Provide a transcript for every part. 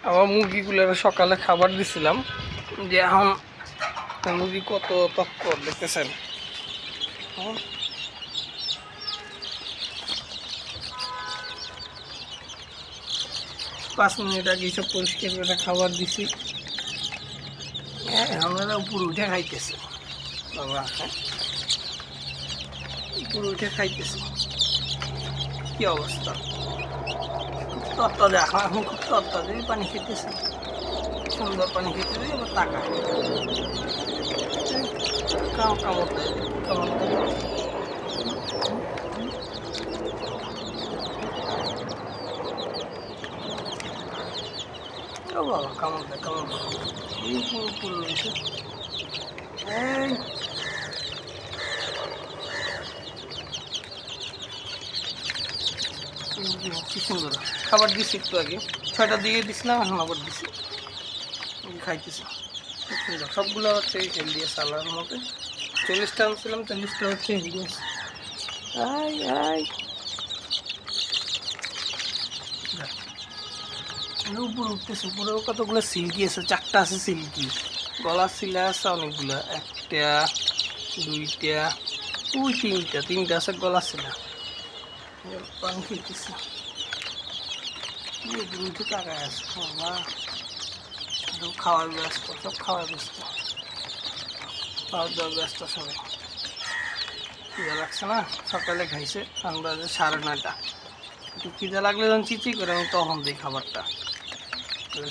আমার মুরগিগুলোর সকালে খাবার দিছিলাম, যে এখন মুরগি কত তৎপর দেখতেছেন। 5 মিনিট আগে সব পরিষ্কার করে খাবার দিছি। আমরা উপরে উঠে খাইতেছি, বাবা উপরে উঠে খাইতেছি। কি অবস্থা, খুব তত্তাজা, এখন খুব তত্তাজাই পানি খেতেছে, সুন্দর পানি খেতে দিই। আবার টাকা কামড় দেয়, কামড় দেয়। ও বাবা, কামড় দেয়, কামড় দেয়। এই পুরো রয়েছে। এই কি সুন্দর খাবার দিছি, একটু আগে 6টার দিকে দিছিলাম, এখন আবার দিছি, খাইতেছি। খুব সুন্দর, সবগুলো হচ্ছে হেলদি আছে আল্লাহর মতে। 40টা আনছিলাম, 40টা হচ্ছে হেলদি আছে। আই আই উপরে উঠতেছে, উপরেও কতগুলো সিল্কি আছে, 4টা আছে সিল্কি। গলার সিলা আছে অনেকগুলো, 1টা 2টা, ওই 3টা আছে গলার সিলা। পানি খেতেছে, উঠে টাকায় আছে। বাবা খাওয়ার ব্যস্ত, সব খাওয়ার ব্যস্ত, খাওয়ার দাওয়ার ব্যস্ত সবাই। খিদা লাগছে না, সকালে খাইছে, আমরা 9:30। একটু খিদা লাগলে যখন চিচি করে আমি তখন দিই খাবারটা,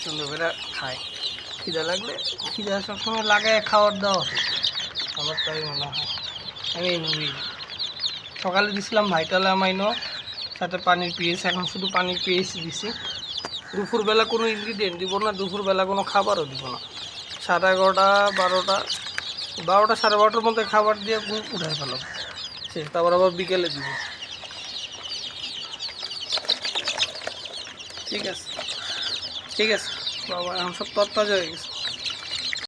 সুন্দর করে খাই। খিদা লাগলে, খিদা সবসময় লাগায় খাবার দেওয়া হতো, আমার তাই মনে হয়। আমি এইভাবেই সকালে দিছিলাম ভাইটাল অ্যামাইনো, সাথে পানির পিএস, এখন শুধু পানির পিএস দিছি। দুপুরবেলা কোনো ইনগ্রিডিয়েন্ট দিব না, দুপুরবেলা কোনো খাবারও দিব না। 11:30 12টা 12টা 12:30টার মধ্যে খাবার দিয়ে উঠাই ফেলাম, শেষ। তারপর আবার বিকেলে দিব। ঠিক আছে, ঠিক আছে বাবা, এখন সব তরতাজা হয়ে গেছে।